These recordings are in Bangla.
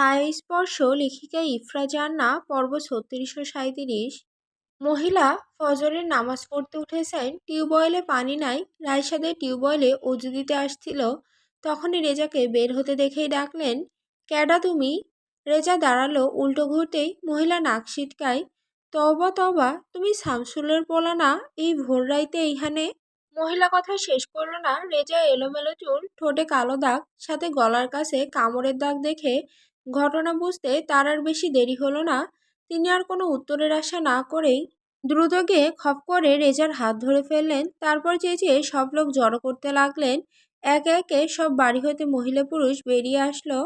ছায়াস্পর্শ লেখিকা ইফরা জান্না পর্ব ৩৬৩৭। মহিলা ফজরের নামাজ পড়তে উঠেছেন, টিউবওয়েলে পানি নাই। রায়সাদের টিউবওয়েলে অজু দিতে আসছিল। তখনই রেজাকে বের হতে দেখেই ডাকলেন, ক্যাডা তুমি? রেজা দাঁড়ালো, উল্টো ঘুরতেই মহিলা নাক সিটকায়, তওবা তওবা, তুমি শামসুলের পোলা না? এই ভোর রাইতে এইখানে? মহিলা কথা শেষ করলো না। রেজা এলোমেলো চুল, ঠোঁটে কালো দাগ, সাথে গলার কাছে কামড়ের দাগ দেখে ঘটনা বুঝতে তার আর বেশি দেরি হলো না। তিনি আর কোনো উত্তরের আশা না করেই দ্রুত গিয়ে খপ করে রেজার হাত ধরে ফেললেন। তারপর চেঁচিয়ে সব লোক জড়ো করতে লাগলেন। একে একে সব বাড়ি হইতে মহিলা পুরুষ বেরিয়ে আসলো।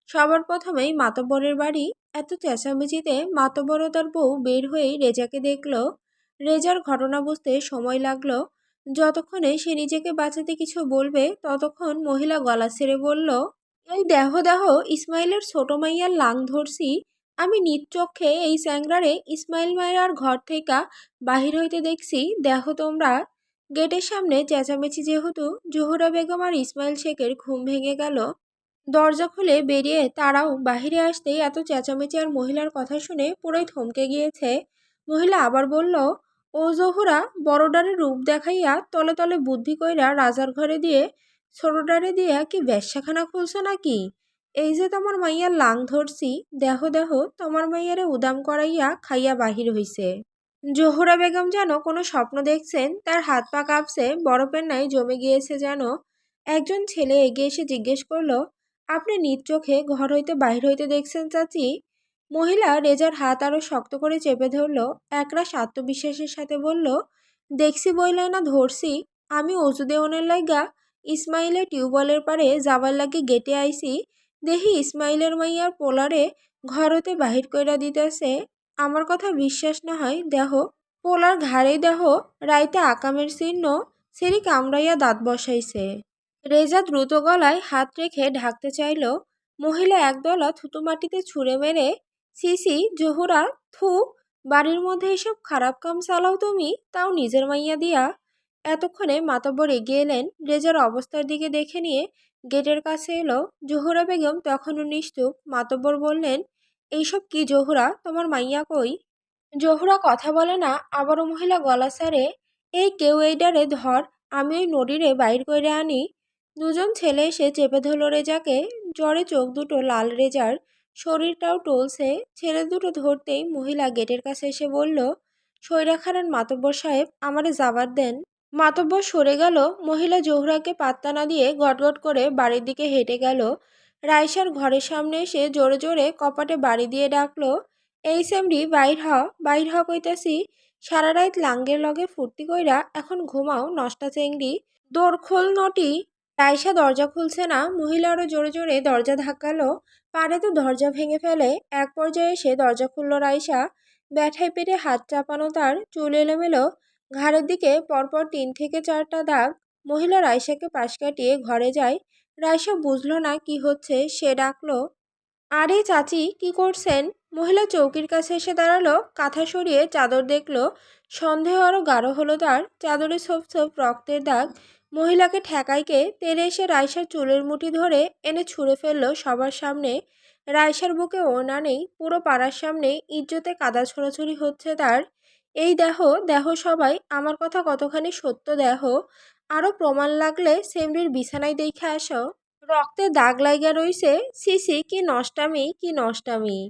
সবার প্রথমেই মাতব্বরের বাড়ি। এত চেঁচামেচিতে মাতব্বর ও তার বউ বের হয়েই রেজাকে দেখলো। রেজার ঘটনা বুঝতে সময় লাগলো। যতক্ষণে সে নিজেকে বাঁচাতে কিছু বলবে ততক্ষণ মহিলা গলা ছেড়ে বলল, এই দেহ দেহ, ইসমাইলের ছোট মাইয়ার লাং ধরছি। আমি নিজ চক্ষে এই স্যাংরারে ইসমাইল মায়ের ঘর থেকে বাহির হইতে দেখছি। দেখো তোমরা। গেটের সামনে চেঁচামেচি যেহেতু, জোহরা বেগম আর ইসমাইল শেখের ঘুম ভেঙে গেল। দরজা খুলে বেরিয়ে তারাও বাহিরে আসতেই এত চেঁচামেচি আর মহিলার কথা শুনে পুরোই থমকে গিয়েছে। মহিলা আবার বলল, ও জোহরা, বড়ডারে রূপ দেখাইয়া তলে তলে বুদ্ধি কইরা রাজার ঘরে দিয়ে ছোটডারে দিয়া কি বেশ্যাখানা খুলছ নাকি? এই যে তোমার মাইয়ার লাং ধরছি, দেহ দেহ, তোমার মাইয়ারে উদাম করাইয়া খাইয়া বাহির হইছে। জোহরা বেগম যেন কোনো স্বপ্ন দেখছেন। তার হাত পা কাঁপছে, বরফের ন্যায় জমে গিয়েছে যেন। একজন ছেলে এগিয়ে এসে জিজ্ঞেস করলো, আপনি নিজ চোখে ঘর হইতে বাহির হইতে দেখছেন চাচি? মহিলা রেজার হাত আরো শক্ত করে চেপে ধরল। একরাশ আত্মবিশ্বাসের সাথে বলল, দেখছি বইলাই না ধরছি। আমি অজু দেওয়ানের লাইগা ইসমাইলের টিউবওয়েলের পারে যাবার লাগি গেটে আইছি। দেখি ইসমাইলের মাইয়ার পোলারে ঘর হতে বাহির কইরা দিতেছে। আমার কথা বিশ্বাস না হয় দেহ, পোলার ঘাড়েই দেহ রাইতে আকামের চিহ্ন, সেরি কামড়াইয়া দাঁত বসাইছে। রেজা দ্রুত গলায় হাত রেখে ঢাকতে চাইল। মহিলা একদলা থুতু মাটিতে ছুঁড়ে মেরে, সিসি জোহরা, থু, বাড়ির মধ্যে এসব খারাপ কাম চালাও তুমি, তাও নিজের মাইয়া দিয়া। এতক্ষণে মাতব্বর এগিয়ে এলেন। রেজার অবস্থার দিকে দেখে নিয়ে গেটের কাছে এলো। জোহরা বেগম তখনও নিশ্চুপ। মাতব্বর বললেন, এইসব কি জোহরা, তোমার মাইয়া কই? জোহরা কথা বলে না। আবারও মহিলা গলা ছাড়ে, এই কেউ এইডারে ধর, আমি ওই নদীরে বাইর কইরে আনি। দুজন ছেলে এসে চেপে ধরল রেজাকে। জ্বরে চোখ দুটো লাল রেজার, শরীরটাও টলছে। ছেলে দুটো ধরতেই মহিলা গেটের কাছে এসে বলল, সইরা খারান মাতব্বর সাহেব, আমারে যাবার দেন। মাতব্বর সরে গেল। মহিলা জোহরাকে পাত্তা না দিয়ে গটগট করে বাড়ির দিকে হেঁটে গেল। রাইসার ঘরের সামনে এসে জোরে জোরে কপাটে বাড়ি দিয়ে ডাকলো, এই সেমরি, বাইর হ, বাইর হ কইতাছি। সারা রাত লাঙ্গের লগে ফুর্তি কইরা এখন ঘুমাও নষ্টা চেংড়ি। দৌড় খোল নটি। রাইসা দরজা খুলছে না। মহিলা আরো জোরে জোরে দরজা ধাক্কালো। পারে তো দরজা ভেঙে ফেলে। এক পর্যায়ে এসে দরজা খুলল রাইসা। ব্যথায় পেটে হাত চাপানো তার, চুল এলোমেলো, ঘাড়ের দিকে পরপর 3 থেকে 4টা দাগ। মহিলা রাইসাকে পাশ কাটিয়ে ঘরে যায়। রাইসা বুঝলো না কি হচ্ছে। সে ডাকলো, আরে চাচি, কি করছেন? মহিলা চৌকির কাছে এসে দাঁড়ালো। কাঁথা সরিয়ে চাদর দেখলো। সন্দেহ আরো গাঢ় হলো তার। চাদরে ছোপ ছোপ রক্তের দাগ। মহিলাকে ঠেকাইকে তেড়ে এসে রাইসার চুলের মুঠি ধরে এনে ছুঁড়ে ফেললো সবার সামনে। রাইসার বুকে ওড়না নেই। পুরো পাড়ার সামনে ইজ্জতে কাদা ছোড়াছুড়ি হচ্ছে তার। এই দেহ দেহ সবাই, আমার কথা কতখানি সত্য দেহ। আরো প্রমাণ লাগলে সেমরির বিছানায় দেখে আসো। রক্তে দাগ লাইগা রইছে। সিসি, কি নষ্টামি, কি নষ্টামি।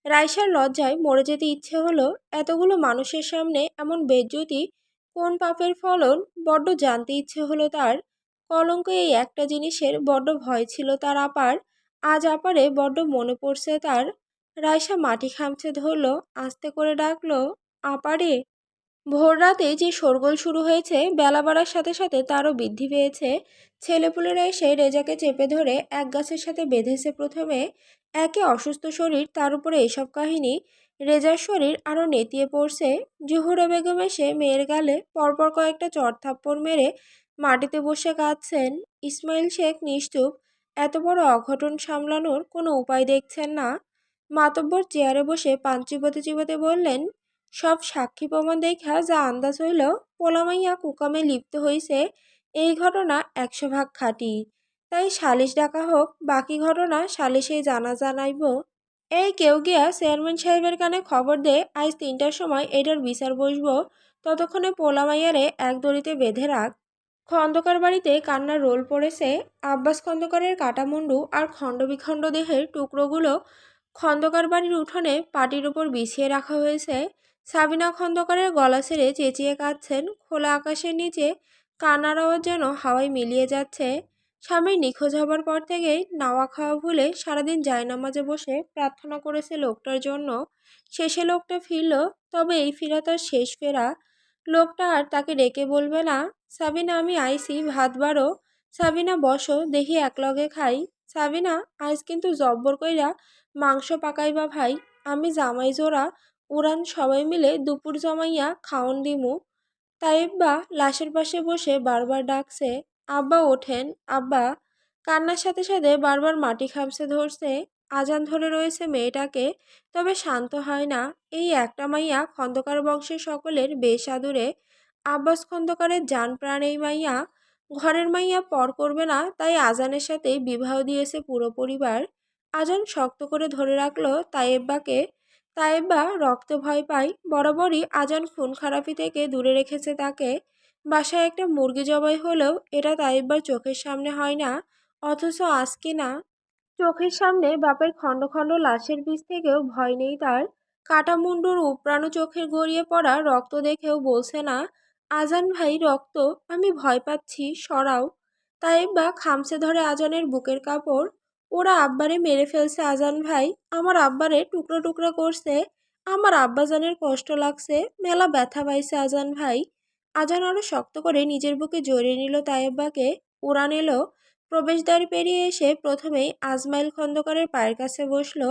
রাইসার লজ্জায় মরে যেতে ইচ্ছে হলো। এতগুলো মানুষের সামনে এমন বেজ্জতি কোন পাপের ফলন, বড্ড জানতে ইচ্ছে হলো তার। কলঙ্ক এই একটা জিনিসের বড্ড ভয় ছিল তার আপার। আজ আপারে বড্ড মনে পড়ছে তার। রাইসা মাটি খামচে ধরল, আস্তে করে ডাকলো, আপারে। ভোর রাতে যে শোরগোল শুরু হয়েছে, বেলা বাড়ার সাথে সাথে তারও বৃদ্ধি পেয়েছে। ছেলেপুলেরা এসে রেজাকে চেপে ধরে এক গাছের সাথে বেঁধেছে প্রথমে। একে অসুস্থ শরীর, তার উপরে এসব কাহিনী। রেজার শরীর আরও নেতিয়ে পড়ছে। জোহরা বেগম এসে মেয়ের গালে পরপর কয়েকটা চড় থাপ্পড় মেরে মাটিতে বসে কাঁদছেন। ইসমাইল শেখ নিশ্চুপ। এত বড় অঘটন সামলানোর কোনো উপায় দেখছেন না। মাতব্বর চেয়ারে বসে পান চিবোতে চিবোতে বললেন, সব সাক্ষী প্রমাণ দেখা যা আন্দাজ হইল, পোলামাইয়া কুকামে লিপ্ত হইছে, এই ঘটনা 100 ভাগ খাঁটি। তাই সালিশ ডাকা হোক, বাকি ঘটনা সালিশেই জানাইব। এই কেউ গিয়া চেয়ারম্যান সাহেবের কানে খবর দে, আজ 3টার সময় এটার বিচার বসবো, ততক্ষণে পোলা মাইয়ারে এক দড়িতে বেঁধে রাখ। খন্দকার বাড়িতে কান্নার রোল পড়েছে। আব্বাস খন্দকারের কাটামুন্ডু আর খণ্ডবিখণ্ড দেহের টুকরোগুলো খন্দকার বাড়ির উঠোনে পাটির ওপর বিছিয়ে রাখা হয়েছে। সাবিনা খন্দকারের গলা ছেড়ে চেঁচিয়ে কাঁদছেন। খোলা আকাশের নিচে কান্নার আওয়াজ যেন হাওয়ায় মিলিয়ে যাচ্ছে। স্বামীর নিখোঁজ হবার পর থেকেই নাওয়া খাওয়া ভুলে সারাদিন জায়নামাজে বসে প্রার্থনা করেছে লোকটার জন্য। শেষে লোকটা ফিরল, তবে এই ফেরা তার শেষ ফেরা। লোকটা আর তাকে ডেকে বলবে না, সাবিনা আমি আইসি ভাত বাড়ো, সাবিনা বসো দেখি একলগে খাই, সাবিনা আজ কিন্তু জব্বর কইরা মাংস পাকাইবা ভাই, আমি জামাই জোড়া উড়ান সবাই মিলে দুপুর জমাইয়া খাওন দিমু। তাইব্বা লাশের পাশে বসে বারবার ডাকছে, আব্বা ওঠেন, আব্বা। কান্নার সাথে সাথে বারবার মাটি খামছে ধরছে। আজান ধরে রয়েছে মেয়েটাকে, তবে শান্ত হয় না। এই একটা মাইয়া খন্দকার বংশের সকলের বেশ আদুরে। আব্বাস খন্দকারের জান প্রাণ এই মাইয়া। ঘরের মাইয়া পর করবে না, তাই আজানের সাথে বিবাহ দিয়েছে পুরো পরিবার। আজান শক্ত করে ধরে রাখলো তাইব্বাকে। তাইব্বা রক্তে ভয় পায়, বরাবরই আজান খুন খারাপি থেকে দূরে রেখেছে তাকে। বাসায় একটা মুরগি জবাই হলেও এটা তাইব্বার চোখের সামনে হয় না, অথচ আজকে না, চোখের সামনে বাপের খণ্ড খণ্ড লাশের বীজ থেকেও ভয় নেই তার। কাটা মুন্ডুর উপরানো চোখের গড়িয়ে পড়া রক্ত দেখেও বলছে না, আজান ভাই রক্ত, আমি ভয় পাচ্ছি, সরাও। তাইব্বা খামচে ধরে আজানের বুকের কাপড়। ওরা আব্বারে মেরে ফেলছে আজান ভাই, আমার আব্বারে টুকরো টুকরো করছে, আমার আব্বাজানের কষ্ট লাগছে, মেলা ব্যথা পাইছে আজান ভাই। আজান আরো শক্ত করে নিজের বুকে জড়িয়ে নিল তাইব্বাকে। উড়ান এলো। প্রবেশদ্বার পেরিয়ে এসে প্রথমেই আজমাইল খন্দকারের পায়ের কাছে বসলো।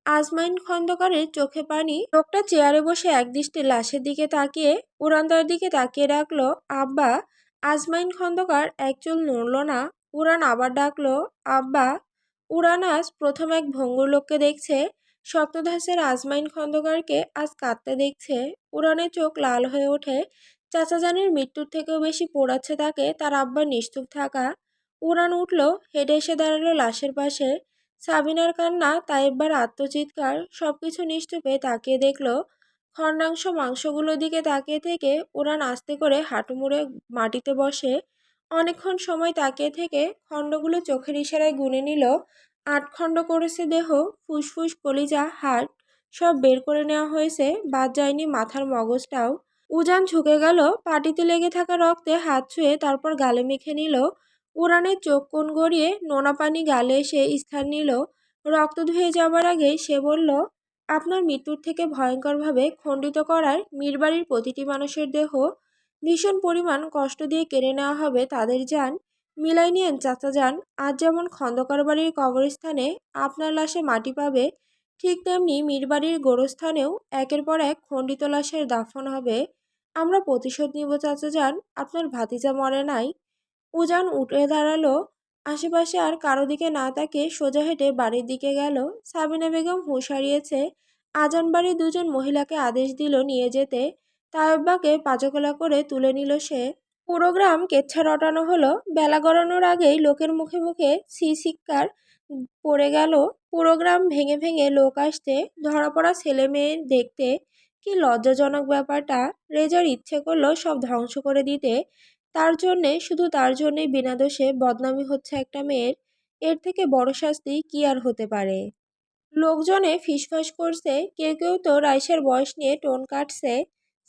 আজমাইল খন্দকারের চোখে পানি। লোকটা চেয়ারে বসে একদৃষ্টে লাশের দিকে তাকিয়ে উড়ানদার দিকে তাকিয়ে ডাকলো, আব্বা। আজমাইল খন্দকার এক চুল নড়ল না। উড়ান আবার ডাকলো, আব্বা। উড়ান আজ প্রথম এক ভঙ্গুর লোককে দেখছে। শক্তধাসের আজমাইল খন্দকারকে আজ কাঁদতে দেখছে। উড়ানের চোখ লাল হয়ে ওঠে। চাচা জানের মৃত্যুর থেকেও বেশি পোড়াচ্ছে তাকে তার আব্বার নিশ্চুপ থাকা। উড়ান উঠল, হেঁটে এসে দাঁড়ালো লাশের পাশে। সাবিনার কান্না, তাইব্বার আত্মচিৎকার, সবকিছু নিশ্চুপে তাকিয়ে দেখলো। খণ্ডাংশ মাংসগুলোর দিকে তাকিয়ে থেকে উড়ান আস্তে করে হাঁটু মুড়ে মাটিতে বসে। অনেকক্ষণ সময় তাকিয়ে থেকে খণ্ডগুলো চোখের ইশারায় গুনে নিল। 8 খণ্ড করেছে দেহ, ফুসফুস কলিজা হাড় সব বের করে নেওয়া হয়েছে, বাদ যায়নি মাথার মগজটাও। উজান ঝুঁকে গেল, পাটিতে লেগে থাকা রক্তে হাত ছুঁয়ে তারপর গালে মেখে নিল। উড়ানের চোখ কোণ গড়িয়ে নোনা পানি গালে এসে স্থান নিল। রক্ত ধুয়ে যাবার আগেই সে বলল, আপনার মৃত্যুর থেকে ভয়ঙ্করভাবে খণ্ডিত করার মীরবাড়ির প্রতিটি মানুষের দেহ ভীষণ পরিমাণ কষ্ট দিয়ে কেড়ে নেওয়া হবে তাদের যান। মিলাই নিয়েন চাচা যান, আজ যেমন খন্দকার বাড়ির কবরস্থানে আপনার লাশে মাটি পাবে, ঠিক তেমনি মীরবাড়ির গোরস্থানেও একের পর এক খণ্ডিত লাশের দাফন হবে। আমরা প্রতিশোধ নিব চাচা যান, আপনার ভাতিজা মরে নাই। উজান উঠে দাঁড়ালো। আশেপাশে আর কারো দিকে না তাকিয়ে সোজা হেঁটে বাড়ির দিকে গেল। সাবিনা বেগম হুঁশ হারিয়েছে। আজান বাড়ির দুজন মহিলাকে আদেশ দিল নিয়ে যেতে। তায়েব্বাকে পাজকলা করে তুলে নিল সে। পুরো গ্রাম কেচ্ছা রটানো হলো। বেলা গড়ানোর আগেই লোকের মুখে মুখে চিৎকার পড়ে গেল। পুরো গ্রাম ভেঙে ভেঙে লোক আসতে, ধরা পড়া ছেলে মেয়ে দেখতে। কি লজ্জাজনক ব্যাপারটা। রেজার ইচ্ছে করলো সব ধ্বংস করে দিতে। তার জন্যে, শুধু তার জন্যেই বিনা দোষে বদনামি হচ্ছে একটা মেয়ের। এর থেকে বড় শাস্তি কি আর হতে পারে। লোকজনে ফিসফাস করছে, কেউ কেউ তো রাইসার বয়স নিয়ে টোন কাটছে।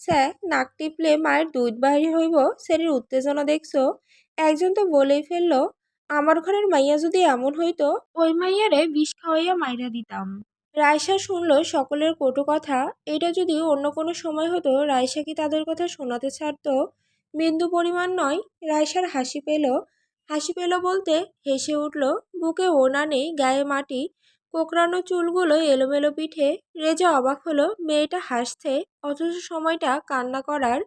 স্যা, নাক টিপলে মায়ের দুধ বাহির হইব সেটির উত্তেজনা দেখছো। একজন তো বলেই ফেললো, আমার ঘরের মাইয়া যদি এমন হইতো, ওই মাইয়ারে বিষ খাওয়াইয়া মাইরা দিতাম। রাইসা শুনলো সকলের কটু কথা। এটা যদি অন্য কোনো সময় হতো, রাইসা কি তাদের কথা শোনাতে ছাড়তো? বিন্দু পরিমাণ নয়। রাইসার হাসি পেল। হাসি পেল বলতে হেসে উঠল। বুকে ওড়না নেই, গায়ে মাটি, কোকড়ানো চুলগুলো এলোমেলো পিঠে। রেজা অবাক হলো, মেয়েটা হাসছে, অথচ সময়টা কান্না করার।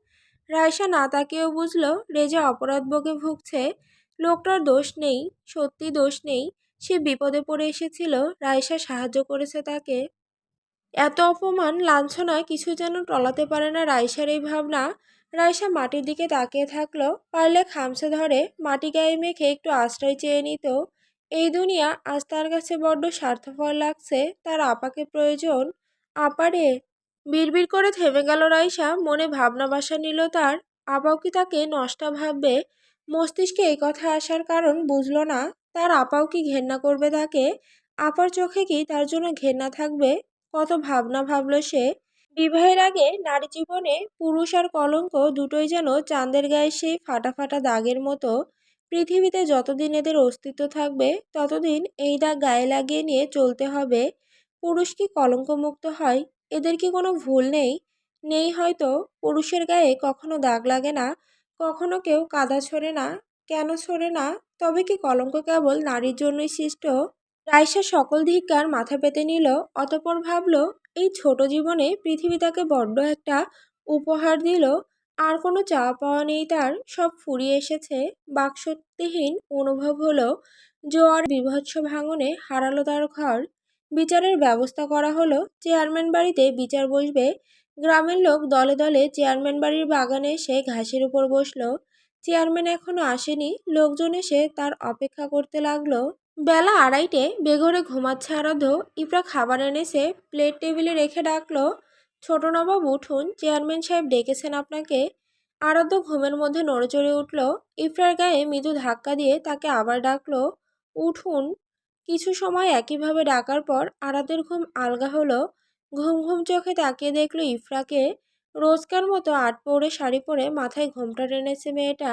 রাইসা না তাকিয়েও বুঝলো রেজা অপরাধ বোধে ভুগছে। লোকটার দোষ নেই, সত্যি দোষ নেই। সে বিপদে পড়ে এসেছিল, রাইসা সাহায্য করেছে তাকে। এত অপমান লাঞ্ছনা কিছু যেন টলাতে পারে না রাইসার এই ভাবনা। রাইসা মাটির দিকে তাকিয়ে থাকলো। পারলে খামচে ধরে মাটি গায়ে মেখে একটু আশ্রয় চেয়ে নিত। এই দুনিয়া আজ তার কাছে বড্ড স্বার্থপর লাগছে। তার আপাকে প্রয়োজন। আপারে! বিড়বিড় করে থেমে গেল রাইসা। মনে ভাবনা বাসা নিল তার। আপাও কি তাকে নষ্টা ভাববে? মস্তিষ্কে এই কথা আসার কারণ বুঝল না। তার আপাও কি ঘেন্না করবে তাকে? আপার চোখে কি তার জন্য ঘেন্না থাকবে? কত ভাবনা ভাবল সে। বিবাহের আগে নারী জীবনে পুরুষ আর কলঙ্ক দুটোই যেন চাঁদের গায়ে সেই ফাটা ফাটা দাগের মতো। পৃথিবীতে যতদিন এদের অস্তিত্ব থাকবে ততদিন এই দাগ গায়ে লাগিয়ে নিয়ে চলতে হবে। পুরুষ কি কলঙ্কমুক্ত হয়? এদের কি কোনো ভুল নেই? নেই হয়তো। পুরুষের গায়ে কখনো দাগ লাগে না, কখনো কেউ কাদা ছোড়ে না। কেন ছোড়ে না? তবে কি কলঙ্ক কেবল নারীর জন্যই সৃষ্ট? রাইসা সকল ধিক্কার মাথা পেতে নিল। অতঃপর ভাবল, এই ছোট জীবনে পৃথিবী তাকে বড্ড একটা উপহার দিল। আর কোনো চাওয়া পাওয়া নেই তার, সব ফুরিয়ে এসেছে। বাকশক্তিহীন অনুভব হলো। জোয়ার বীভৎস ভাঙনে হারালো তার ঘর। বিচারের ব্যবস্থা করা হলো। চেয়ারম্যান বাড়িতে বিচার বসবে। গ্রামের লোক দলে দলে চেয়ারম্যান বাড়ির বাগানে এসে ঘাসের উপর বসলো। চেয়ারম্যান এখনো আসেনি। লোকজন এসে তার অপেক্ষা করতে লাগলো। বেলা আড়াইটে, বেঘরে ঘুমাচ্ছে আরাধ্য। ইপরা খাবার এনেছে, প্লেট টেবিলে রেখে ডাকলো, ছোট নবাব উঠুন, চেয়ারম্যান সাহেব ডেকেছেন আপনাকে। আরাধ্য ঘুমের মধ্যে নড়েচড়ে উঠল। ইফরার গায়ে মৃদু ধাক্কা দিয়ে তাকে আবার ডাকলো, উঠুন। কিছু সময় একইভাবে ডাকার পর আরাধ্যের ঘুম আলগা হলো। ঘুম ঘুম চোখে তাকিয়ে দেখলো ইফরাকে। রোজকার মতো আট পৌড়ে শাড়ি পরে মাথায় ঘোমটা টেনেছে মেয়েটা।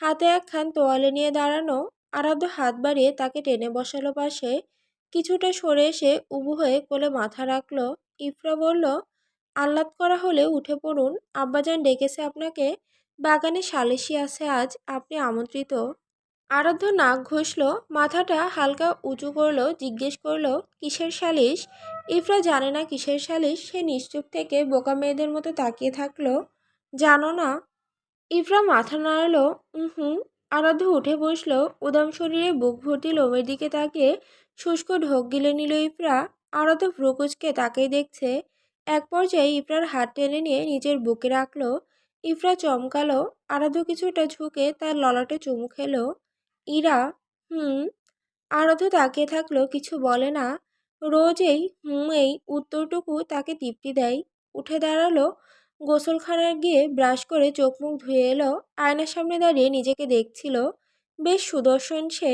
হাতে একখান তোয়ালে নিয়ে দাঁড়ানো। আরাধ্য হাত বাড়িয়ে তাকে টেনে বসালো পাশে। কিছুটা সরে এসে উবু হয়ে কোলে মাথা রাখলো। ইফরা বলল, আহ্লাদ করা হলে উঠে পড়ুন, আব্বাজান ডেকেছে আপনাকে। বাগানে সালিশি আছে আজ, আপনি আমন্ত্রিত। আরাধ্য নাক ঘষল, মাথাটা হালকা উঁচু করলো, জিজ্ঞেস করলো, কিসের সালিশ? ইফরা জানে না কিসের সালিশ। সে নিশ্চুপ থেকে বোকা মেয়েদের মতো তাকিয়ে থাকলো। জানো না? ইফরা মাথা নাড়ালো, হুম। আরাধ্য উঠে বসলো। উদাম শরীরে বুক ভর্তি লোমের দিকে তাকিয়ে শুষ্ক ঢোক গিলে নিল ইফরা। আরাধ্য ভ্রুকুচকে তাকেই দেখছে। এক পর্যায়ে ইফরার হাত টেনে নিয়ে নিজের বুকে রাখলো। ইফরা চমকালো। আরাধ্য কিছুটা ঝুঁকে তার ললাটে চুমু খেলো। ইরা, হুম। আরাধ্য তাকিয়ে থাকলো, কিছু বলে না। রোজ এই এই উত্তরটুকু তাকে তৃপ্তি দেয়। উঠে দাঁড়ালো। গোসলখানায় গিয়ে ব্রাশ করে চোখ মুখ ধুয়ে এলো। আয়নার সামনে দাঁড়িয়ে নিজেকে দেখছিল। বেশ সুদর্শন সে।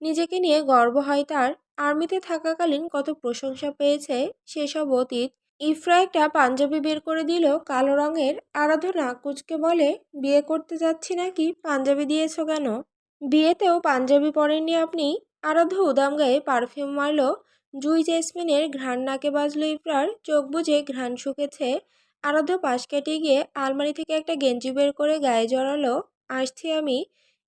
নিজেকে নিয়ে গর্ব হয় তার। আর্মিতে থাকাকালীন কত প্রশংসা পেয়েছে, সেসব অতীত। ইফরা একটা পাঞ্জাবি বের করে দিল, কালো রঙের। আরাধ্য নাক কুঁচকে বলে, বিয়ে করতে যাচ্ছি নাকি, পাঞ্জাবি দিয়েছো কেন? বিয়েতেও পাঞ্জাবি পরেননি আপনি? আরাধ্য উদাম গায়ে পারফিউম মারল। জুই জেসমিনের ঘ্রাণ নাকে বাজল ইফরার। চোখ বুজে ঘ্রাণ শুকেছে। আরাধ্য পাশ কাটিয়ে গিয়ে আলমারি থেকে একটা গেঞ্জি বের করে গায়ে জড়ালো। আসছি আমি।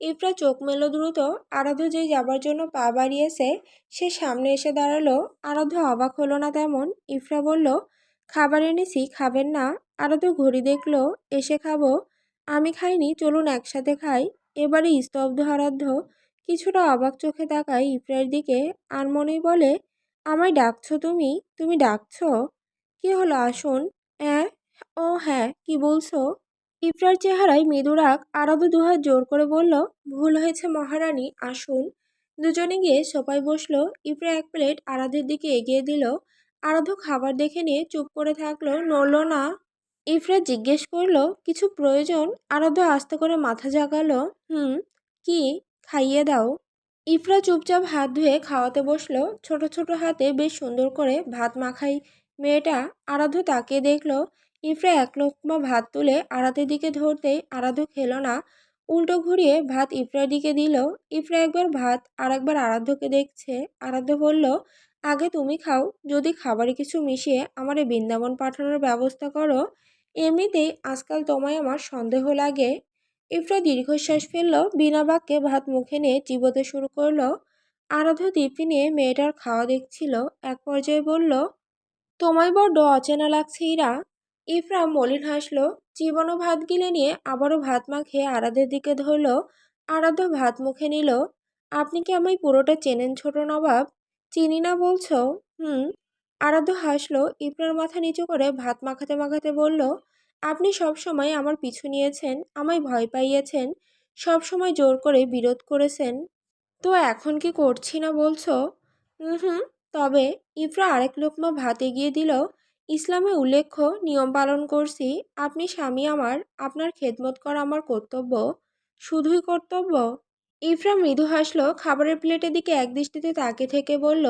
ইফরা চোখ মেলো দ্রুত। আরাধ্য যেই যাবার জন্য পা বাড়িয়েছে, সে সামনে এসে দাঁড়ালো। আরাধ্য অবাক হলো না তেমন। ইফরা বলল, খাবার এনেছি, খাবেন না? আরাধ্য ঘড়ি দেখলো, এসে খাবো। আমি খাইনি, চলুন একসাথে খাই। এবারে স্তব্ধ আরাধ্য। কিছুটা অবাক চোখে তাকায় ইফরার দিকে। আর মনেই বলে, আমায় ডাকছো তুমি? তুমি ডাকছো? কি হলো, আসুন। অ্যাঁ? ও হ্যাঁ, কি বলছো? ইফরার চেহারায় মৃদু রাগ। আরাধ্য দুহাত জোর করে বলল, ভুল হয়েছে মহারানী, আসুন। দুজনে গিয়ে সোফায় বসলো। ইফরা এক প্লেট আরাধ্যের দিকে এগিয়ে দিল। আরাধ্য খাবার দেখে নিয়ে চুপ করে থাকলো, নড়ল না। ইফরা জিজ্ঞেস করলো, কিছু প্রয়োজন? আরাধ্য আস্তে করে মাথা জাগালো, হুম। কি? খাইয়ে দাও। ইফরা চুপচাপ হাত ধুয়ে খাওয়াতে বসলো। ছোট ছোট হাতে বেশ সুন্দর করে ভাত মাখাই মেয়েটা। আরাধ্য তাকিয়ে দেখলো। ইফরা এক লোকমা ভাত তুলে আরাধ্যের দিকে ধরতেই আরাধ্য খেলো না। উল্টো ঘুরিয়ে ভাত ইফরার দিকে দিল। ইফরা একবার ভাত আর একবার আরাধ্যকে দেখছে। আরাধ্য বলল, আগে তুমি খাও। যদি খাবারে কিছু মিশিয়ে আমারে বৃন্দাবন পাঠানোর ব্যবস্থা করো। এমনিতেই আজকাল তোমায় আমার সন্দেহ লাগে। ইফরা দীর্ঘশ্বাস ফেলল। বিনা বাক্যে ভাত মুখে নিয়ে চিবোতে শুরু করলো। আরাধ্য তৃপ্তি নিয়ে মেয়েটার খাওয়া দেখছিল। এক পর্যায়ে বলল, তোমায় বড্ড অচেনা লাগছে ইরা। ইফরা মলিন হাসলো। চিবানো ভাত গিলে নিয়ে আবারও ভাত মাখিয়ে আরাধ্যের দিকে ধরল। আরাধ্য ভাত মুখে নিল। আপনি কি আমায় পুরোটা চেনেন ছোট নবাব? চিনি না বলছো? হুম। আরাধ্য হাসলো। ইফরার মাথা নিচু করে ভাত মাখাতে মাখাতে বলল, আপনি সব সময় আমার পিছু নিয়েছেন, আমায় ভয় পাইয়েছেন, সব সময় জোর করে বিরোধ করেছেন। তো এখন কি করছি না বলছো? হুম। তবে ইফরা আরেক লোকমা ভাত এগিয়ে দিল। ইসলামে উল্লেখ্য নিয়ম পালন করছি। আপনি স্বামী আমার, আপনার খেদমত করা আমার কর্তব্য। শুধুই কর্তব্য? ইফরা মৃদু হাসল, খাবারের প্লেটের দিকে একদৃষ্টিতে তাকিয়ে থেকে বলল,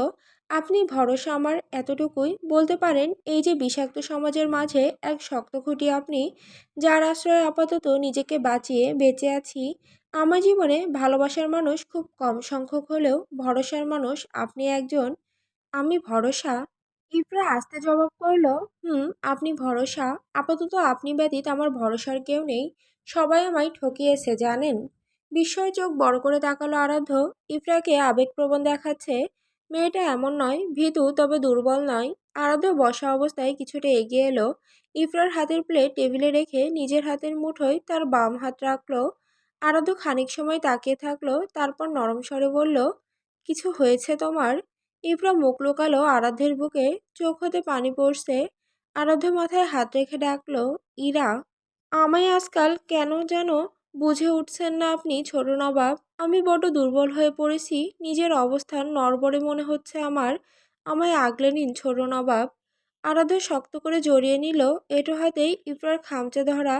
আপনি ভরসা আমার এতটুকুই বলতে পারেন। এই যে বিষাক্ত সমাজের মাঝে এক শক্ত খুঁটি আপনি, যার আশ্রয়ে আপাতত নিজেকে বাঁচিয়ে বেঁচে আছি। আমার জীবনে ভালোবাসার মানুষ খুব কম সংখ্যক হলেও ভরসার মানুষ আপনি একজন। আমি ভরসা? ইফরা আস্তে জবাব করল, আপনি ভরসা। আপাতত আপনি ব্যতীত আমার ভরসার কেউ নেই। সবাই আমায় ঠকিয়েছে জানেন। বিস্ময় চোখ বড় করে তাকালো আরাধ্য। ইফরাকে আবেগপ্রবণ দেখাচ্ছে। মেয়েটা এমন নয়, ভীতু তবে দুর্বল নয়। আরাধ্য বসা অবস্থায় কিছুটা এগিয়ে এলো। ইফরার হাতের প্লেট টেবিলে রেখে নিজের হাতের মুঠোয় তার বাম হাত রাখলো। আরাধ্য খানিক সময় তাকিয়ে থাকলো, তারপর নরম স্বরে বলল, কিছু হয়েছে তোমার? ইভরা মুখ লুকালো আরাধ্যের বুকে, চোখ হতে পানি পড়ছে। আরাধ্য মাথায় হাত রেখে ডাকলো, ইরা। আমায় আজকাল কেন যেন বুঝে উঠছেন না আপনি ছোট নবাব। আমি বড্ড দুর্বল হয়ে পড়েছি, নিজের অবস্থান নড়বড়ে মনে হচ্ছে আমার। আমায় আগলে নিন ছোট নবাব। আরাধ্য শক্ত করে জড়িয়ে নিল। এটো হাতেই ইফরার খামচে ধরা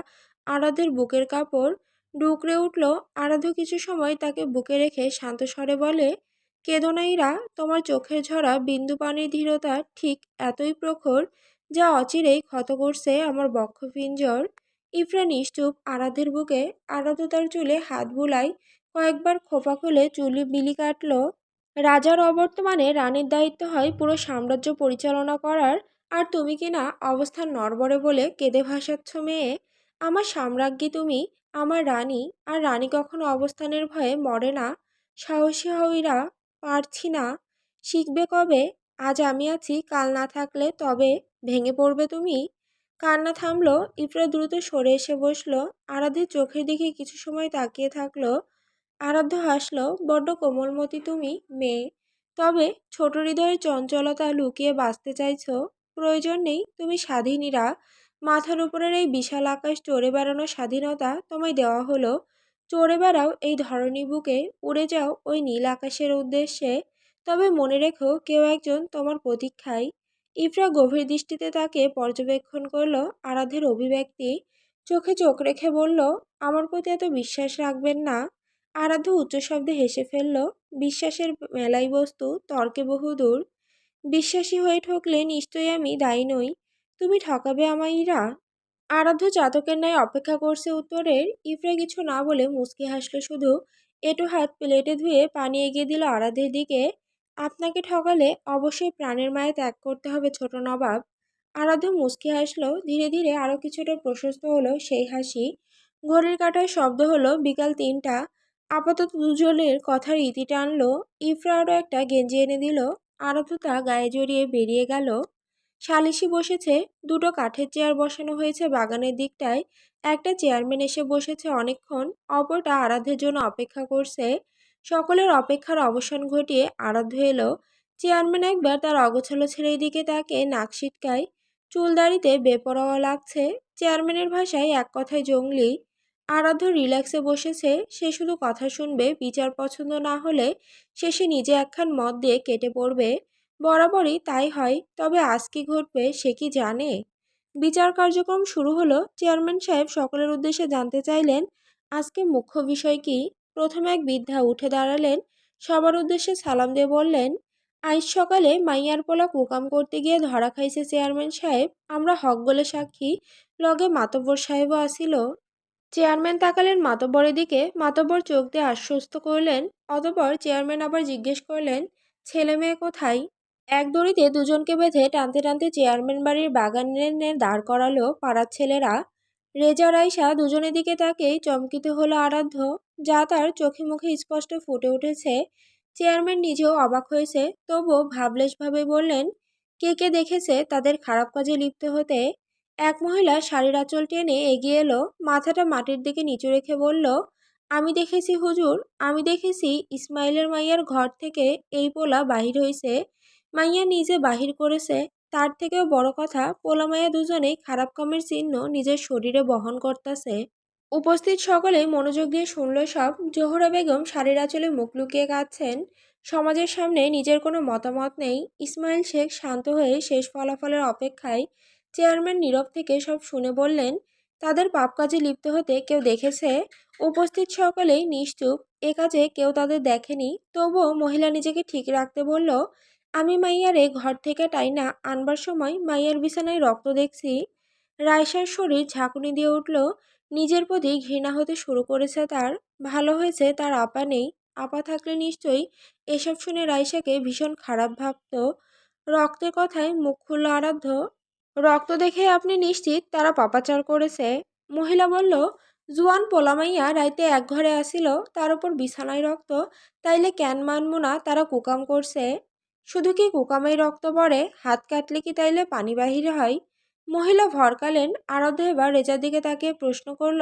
আরাধ্যের বুকের কাপড় ডুকরে উঠল। আরাধ্য কিছু সময় তাকে বুকে রেখে শান্ত স্বরে বলে, কেঁদো না ইরা, তোমার চোখের ঝরা বিন্দু পানির ধীরতা ঠিক এতই প্রখর, যা অচিরেই ক্ষত করছে আমার বক্ষপিঞ্জর। ইফরা নিশ্চুপ আরাধ্যের বুকে। আরাধ্য তার চুলে হাত বুলাই, কয়েকবার খোপা খুলে চুলে বিলি কাটল। রাজার অবর্তমানে রানীর দায়িত্ব হয় পুরো সাম্রাজ্য পরিচালনা করার, আর তুমি কিনা অবস্থান নড়বড়ে বলে কেঁদে ভাসাচ্ছ মেয়ে। আমার সাম্রাজ্ঞী তুমি, আমার রানী, আর রানী কখনো অবস্থানের ভয়ে মরে না। সাহসী হইরা, পারছি না। শিখবে কবে? আজ আমি আছি, কাল না থাকলে তবে ভেঙে পড়বে তুমি। কান্না থামলো। ইফরা দ্রুত সরে এসে বসলো। আরাধ্যের চোখের দিকে কিছু সময় তাকিয়ে থাকলো। আরাধ্য হাসলো, বড্ড কোমলমতি তুমি মেয়ে। তবে ছোট হৃদয়ের চঞ্চলতা লুকিয়ে বাঁচতে চাইছো। প্রয়োজন নেই, তুমি স্বাধীনীরা। মাথার উপরের এই বিশাল আকাশ চড়ে বেড়ানোর স্বাধীনতা তোমায় দেওয়া হলো। চড়ে বেড়াও এই ধরনী বুকে, উড়ে যাও ওই নীল আকাশের উদ্দেশ্যে। তবে মনে রেখো কেউ একজন তোমার প্রতীক্ষায়। ইফরা গভীর দৃষ্টিতে তাকে পর্যবেক্ষণ করলো আরাধ্যের অভিব্যক্তি। চোখে চোখ রেখে বলল, আমার প্রতি এত বিশ্বাস রাখবেন না। আরাধ্য উচ্চশব্দে হেসে ফেলল। বিশ্বাসের মেলাই বস্তু, তর্কে বহুদূর। বিশ্বাসী হয়ে ঠকলে নিশ্চয়ই আমি দায়ী নই। তুমি ঠকাবে আমায় ইরা? আরাধ্য চাতকের ন্যায় অপেক্ষা করছে উত্তরের। ইফরা কিছু না বলে মুচকি হাসল শুধু। এটো হাত প্লেটে ধুয়ে পানি এগিয়ে দিল আরাধ্যের দিকে। আপনাকে ঠকালে অবশ্যই প্রাণের মায়া ত্যাগ করতে হবে ছোট নবাব। আরাধ্য মুচকি হাসল। ধীরে ধীরে আরো কিছুটা প্রশস্ত হলো সেই হাসি। ঘড়ির কাঁটায় শব্দ হলো বিকাল 3টা। আপাতত দুজনের কথার ইতি টানলো। ইফরা আরো একটা গেঞ্জি এনে দিল। আরাধ্য তা গায়ে জড়িয়ে বেরিয়ে গেল। সালিশি বসেছে। দুটো কাঠের চেয়ার বসানো হয়েছে বাগানের দিকটায়। একটা চেয়ারম্যান এসে বসেছে অনেকক্ষণ, অপরটা আরাধ্যের জন্য অপেক্ষা করছে। সকলের অপেক্ষার অবসান ঘটিয়ে আরাধ্য এলো। চেয়ারম্যান একবার তার অগোছালো ছেলের দিকে তাকে নাক সিটকায়। চুলদাড়িতে বেপরোয়া লাগছে। চেয়ারম্যানের ভাষায় এক কথায় জংলি। আরাধ্য রিল্যাক্সে বসেছে। সে শুধু কথা শুনবে, বিচার পছন্দ না হলে শেষে নিজে একখান মত দিয়ে কেটে পড়বে। বরাবরই তাই হয়, তবে আজ কি ঘটবে সে কি জানে? বিচার কার্যক্রম শুরু হলো। চেয়ারম্যান সাহেব সকলের উদ্দেশ্যে জানতে চাইলেন, আজকে মুখ্য বিষয় কি? প্রথমে এক বৃদ্ধা উঠে দাঁড়ালেন। সবার উদ্দেশ্যে সালাম দিয়ে বললেন, আজ সকালে মাইয়ার পোলা কুকাম করতে গিয়ে ধরা খাইছে চেয়ারম্যান সাহেব। আমরা হক বলে সাক্ষী, লগে মাতব্বর সাহেবও আসিল। চেয়ারম্যান তাকালেন মাতব্বরের দিকে। মাতব্বর চোখ দিয়ে আশ্বস্ত করলেন। অতঃপর চেয়ারম্যান আবার জিজ্ঞেস করলেন, ছেলে মেয়ে কোথায়? এক দড়িতে দুজনকে বেঁধে টানতে টানতে চেয়ারম্যান বাড়ির বাগানে দাঁড় করালো পাড়ার ছেলেরা। রেজা রাইসা দুজনের দিকে তাকেই চমকিত হলো আরাধ্য, যা তার চোখে মুখে স্পষ্ট ফুটে উঠেছে। চেয়ারম্যান নিজেও অবাক হয়েছে, তবুও ভাবলেশভাবে বললেন, কে কে দেখেছে তাদের খারাপ কাজে লিপ্ত হতে? এক মহিলা শাড়ির আঁচল টেনে এগিয়ে এলো, মাথাটা মাটির দিকে নিচু রেখে বলল, আমি দেখেছি হুজুর, আমি দেখেছি ইসমাইলের মাইয়ার ঘর থেকে এই পোলা বাহির হইছে। মাইয়া নিজে বাহির করেছে। তার থেকেও বড় কথা, পোলা মাইয়া দুজনেই খারাপ কামের চিহ্ন নিজের শরীরে বহন করতেছে। উপস্থিত সকলেই মনোযোগ দিয়ে শুনল সব। জোহরা বেগম শাড়ির আঁচলে মুখ লুকিয়ে কাঁদছেন। সমাজের সামনে নিজের কোনো মতামত নেই। ইসমাইল শেখ শান্ত হয়ে শেষ ফলাফলের অপেক্ষায়। চেয়ারম্যান নীরব থেকে সব শুনে বললেন, তাদের পাপ কাজে লিপ্ত হতে কেউ দেখেছে? উপস্থিত সকলেই নিশ্চুপ। এ কাজে কেউ তাদের দেখেনি। তবুও মহিলা নিজেকে ঠিক রাখতে বলল, আমি মাইয়ারে ঘর থেকে টাইনা আনবার সময় মাইয়ার বিছানায় রক্ত দেখছি। রায়সার শরীর ঝাঁকুনি দিয়ে উঠল। নিজের প্রতি ঘৃণা হতে শুরু করেছে তার। ভালো হয়েছে তার আপা নেই। আপা থাকলে নিশ্চয়ই এসব শুনে রাইসাকে ভীষণ খারাপ ভাবত। রক্তের কথায় মুখ খুলল আরাধ্য। রক্ত দেখে আপনি নিশ্চিত তারা পাপাচার করেছে? মহিলা বলল, জুয়ান পোলামাইয়া রাইতে এক ঘরে আসিল, তার উপর বিছানায় রক্ত, তাইলে কেন মানমু না তারা কুকাম করছে? শুধু কি কুকামেই রক্ত পড়ে? হাত কাটলে কি তাইলে পানি বাহির হয়? মহিলা ভরকালেন। আরাধ্য এবার রেজার দিকে তাকিয়ে প্রশ্ন করল,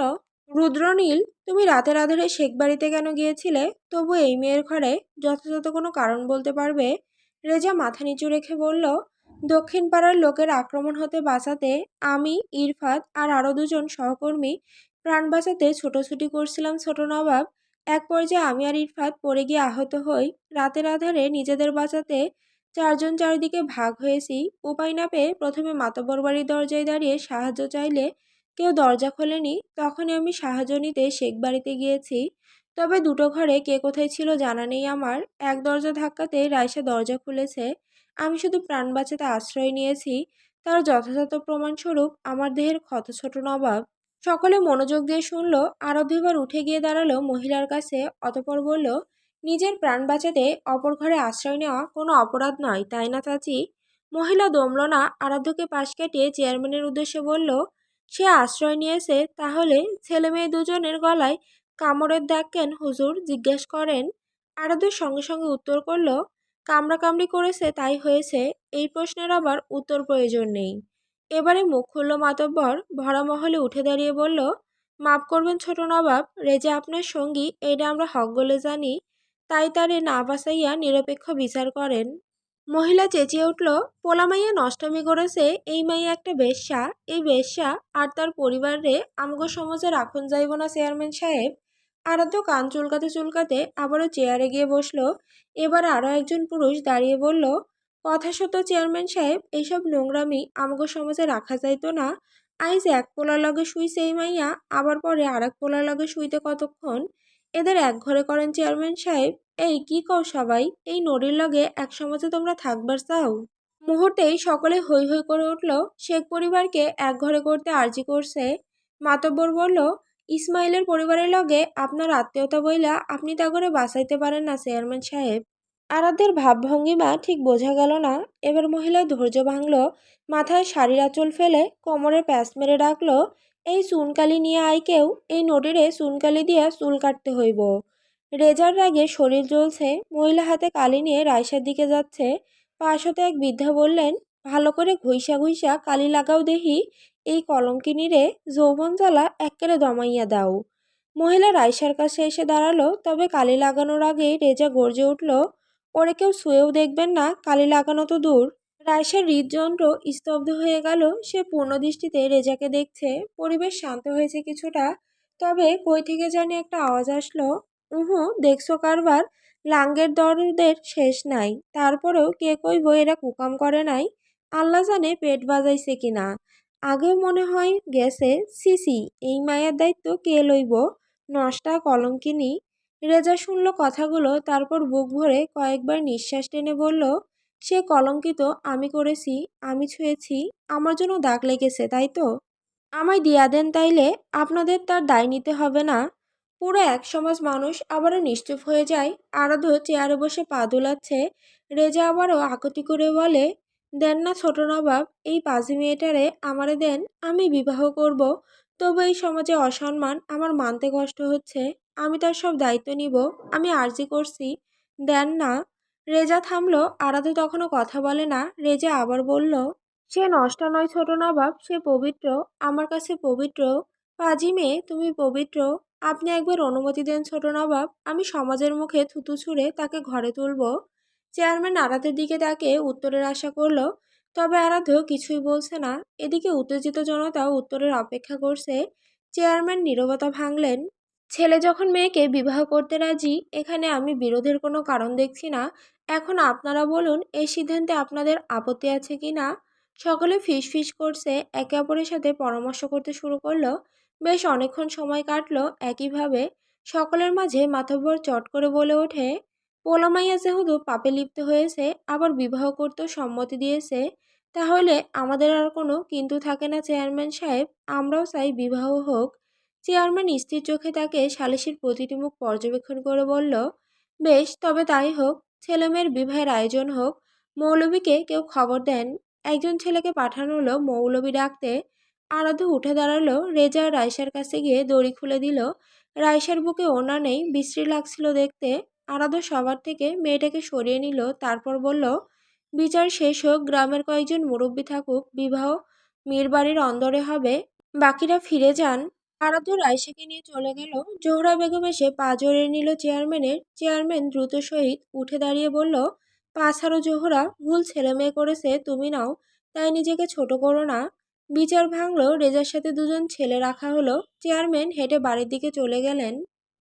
রুদ্রনীল, তুমি রাতের আধারে শেখ বাড়িতে কেন গিয়েছিলে? তবু এই মেয়ের ঘরে যথাযথ কোনো কারণ বলতে পারবে? রেজা মাথা নিচু রেখে বলল, দক্ষিণ পাড়ার লোকের আক্রমণ হতে বাঁচাতে আমি, ইরফাত আর আরও দুজন সহকর্মী প্রাণ বাঁচাতে ছোটাছুটি করছিলাম ছোট নবাব। এক পর্যায়ে আমি আর ইরফাত পড়ে গিয়ে আহত হই। রাতের আধারে নিজেদের বাঁচাতে চারজন চারিদিকে ভাগ হয়েছি। উপায় না পেয়ে প্রথমে মাতব্বর বাড়ির দরজায় দাঁড়িয়ে সাহায্য চাইলে কেউ দরজা খোলেনি। তখনই আমি সাহায্য নিতে শেখ বাড়িতে গিয়েছি। তবে দুটো ঘরে কে কোথায় ছিল জানা নেই আমার। এক দরজা ধাক্কাতেই রায়সা দরজা খুলেছে। আমি শুধু প্রাণ বাঁচাতে আশ্রয় নিয়েছি। তার যথাযথ প্রমাণস্বরূপ আমার দেহের ক্ষত ছোট নবাব। সকলে মনোযোগ দিয়ে শুনল। আরাধ্য এবার উঠে গিয়ে দাঁড়ালো মহিলার কাছে। অতঃপর বলল, নিজের প্রাণ বাঁচাতে অপর ঘরে আশ্রয় নেওয়া কোনো অপরাধ নয়, তাই না চাচি? মহিলা দমল না। আরাধ্যকে পাশ কাটিয়ে চেয়ারম্যানের উদ্দেশ্যে বলল, সে আশ্রয় নিয়েছে, তাহলে ছেলে মেয়ে দুজনের গলায় কামড়ের দাগ কেন হুজুর, জিজ্ঞেস করেন। আরাধ্য সঙ্গে সঙ্গে উত্তর করল, কামড়াকামড়ি করেছে তাই হয়েছে। এই প্রশ্নের আবার উত্তর প্রয়োজন নেই। এবারে মুখ খুলল মাতব্বর। ভরা মহলে উঠে দাঁড়িয়ে বলল, মাফ করবেন ছোট নবাব, রেজা আপনার সঙ্গী, এইটা আমরা হক বলে জানি, তাই তারে না বাঁচাইয়া নিরপেক্ষ বিচার করেন। মহিলা চেঁচিয়ে উঠল, পোলামাইয়া নষ্টামি করেছে, এই মাইয়া একটা বেশ্যা। এই বেশ্যা আর তার পরিবারে আমগো সমাজে রাখুন যাইব না চেয়ারম্যান সাহেব। আরাধ্য কান চুলকাতে চুলকাতে আবারও চেয়ারে গিয়ে বসলো। এবার আরও একজন পুরুষ দাঁড়িয়ে বলল, কথা সত্য চেয়ারম্যান সাহেব, এইসব নোংরামি আমগো সমাজে রাখা যাইতো না। আইজ এক পোলার লগে শুইছে এই মাইয়া, আবার পরে আর এক পোলার লগে শুইতে কতক্ষণ? এদের এক ঘরে করেন চেয়ারম্যান সাহেব। এই কি কও সবাই, এই নড়ির লগে এক সমাজে তোমরা থাকবার চাও? মুহূর্তেই সকলে হৈ হৈ করে উঠল। শেখ পরিবারকে এক ঘরে করতে আর্জি করছে। মাতব্বর বলল, ইসমাইলের পরিবারের লগে আপনার আত্মীয়তা বইলা আপনি তা করে বাঁচাইতে পারেন না চেয়ারম্যান সাহেব। আরাধ্যের ভাবভঙ্গিমা ঠিক বোঝা গেল না। এবার মহিলা ধৈর্য ভাঙল। মাথায় শাড়ির আঁচল ফেলে কোমরে প্যাঁচ মেরে ডাকলো, এই চুনকালি নিয়ে আয় কেউ, এই নটিরে চুনকালি দিয়া চুল কাটতে হইব। রেজার রাগে শরীর জ্বলছে। মহিলা হাতে কালি নিয়ে রাইসার দিকে যাচ্ছে। পাশ হতে এক বৃদ্ধা বললেন, ভালো করে ঘুইসা ঘুইসা কালি লাগাও দেহি, এই কলঙ্কিনীরে যৌবন জ্বালা এক্কেরে দমাইয়া দাও। মহিলা রাইসার কাছে এসে দাঁড়ালো। তবে কালি লাগানোর আগেই রেজা গর্জে উঠল, ওরে কেউ ছুঁয়েও দেখবেন না, কালি লাগানো তো দূর। রাইসার হৃদযন্ত্র স্তব্ধ হয়ে গেল। সে পূর্ণ দৃষ্টিতে রেজাকে দেখছে। পরিবেশ শান্ত হয়েছে কিছুটা। তবে কই থেকে জানি একটা আওয়াজ আসলো, উহু, দেখছো কারবার, লাঙ্গের দরদের শেষ নাই। তারপরেও কে কইব এরা কুকাম করে নাই, আল্লাহ জানে পেট বাজাইছে কিনা। আগেও মনে হয় গেছে। সিসি, এই মায়ের দায়িত্ব কে লইব? নষ্টা কলঙ্কিনী। রেজা শুনল কথাগুলো। তারপর বুক ভরে কয়েকবার নিঃশ্বাস টেনে বলল, সে কলঙ্কিত আমি করেছি, আমি ছুঁয়েছি, আমার জন্য দাগ লেগেছে, তাই তো? আমায় দিয়া দেন তাইলে, আপনাদের তার দায় নিতে হবে না। পুরো এক সমাজ মানুষ আবারও নিশ্চুপ হয়ে যায়। আরাধ্য চেয়ারে বসে পা দোলাচ্ছে। রেজা আবারও আকুতি করে বলে, দেন না ছোট নবাব, এই পাজি মেয়েটারে আমারে দেন, আমি বিবাহ করব। তবু এই সমাজে অসম্মান আমার মানতে কষ্ট হচ্ছে। আমি তার সব দায়িত্ব নিব। আমি আর্জি করছি, দেন না। রেজা থামলো। আরাধ্য তখনও কথা বলে না। রেজা আবার বলল, সে নষ্ট নয় ছোট নবাব, সে পবিত্র, আমার কাছে পবিত্র। পাজি মেয়ে, তুমি পবিত্র। আপনি একবার অনুমতি দেন ছোট নবাব, আমি সমাজের মুখে থুতু ছুঁড়ে তাকে ঘরে তুলব। চেয়ারম্যান আরাধ্যের দিকে তাকে উত্তরের আশা করল। তবে আরাধ্য কিছুই বলছে না। এদিকে উত্তেজিত জনতাও উত্তরের অপেক্ষা করছে। চেয়ারম্যান নীরবতা ভাঙলেন। ছেলে যখন মেয়েকে বিবাহ করতে রাজি, এখানে আমি বিরোধের কোনো কারণ দেখছি না। এখন আপনারা বলুন, এই সিদ্ধান্তে আপনাদের আপত্তি আছে কি না? সকলে ফিসফিস করছে, একে অপরের সাথে পরামর্শ করতে শুরু করলো। বেশ অনেকক্ষণ সময় কাটলো একইভাবে। সকলের মাঝে মাতব্বর চট করে বলে ওঠে, পোলামাইয়া যেহেতু পাপে লিপ্ত হয়েছে, আবার বিবাহ করতেও সম্মতি দিয়েছে, তাহলে আমাদের আর কোনো কিন্তু থাকে না চেয়ারম্যান সাহেব। আমরাও চাই বিবাহ হোক। চেয়ারম্যান স্থির চোখে তাকে সালিসির প্রতিটি মুখ পর্যবেক্ষণ করে বলল, বেশ, তবে তাই হোক। ছেলেমেয়ের বিবাহের আয়োজন হোক। মৌলভীকে কেউ খবর দেন। একজন ছেলেকে পাঠানো হলো মৌলভী ডাকতে। আরাধ্য উঠে দাঁড়ালো, রেজা রায়সার কাছে গিয়ে দড়ি খুলে দিল। রায়সার বুকে ওড়না নেই, বিশ্রী লাগছিল দেখতে। আরাধ্য সবার থেকে মেয়েটাকে সরিয়ে নিল, তারপর বলল, বিচার শেষ হোক, গ্রামের কয়েকজন মুরব্বী থাকুক, বিবাহ মীরবাড়ির অন্দরে হবে, বাকিরা ফিরে যান। আরাধ্য রায়সাকে নিয়ে চলে গেল। জোহরা বেগম এসে পা জড়িয়ে নিল চেয়ারম্যানের। চেয়ারম্যান দ্রুত সহিত উঠে দাঁড়িয়ে বলল, পা ছাড়ো জোহরা, ভুল ছেলে মেয়ে করেছে, তুমি নাও, তাই নিজেকে ছোট করো না। বিচার ভাঙলো। রেজার সাথে দুজন ছেলে রাখা হলো। চেয়ারম্যান হেঁটে বাড়ির দিকে চলে গেলেন।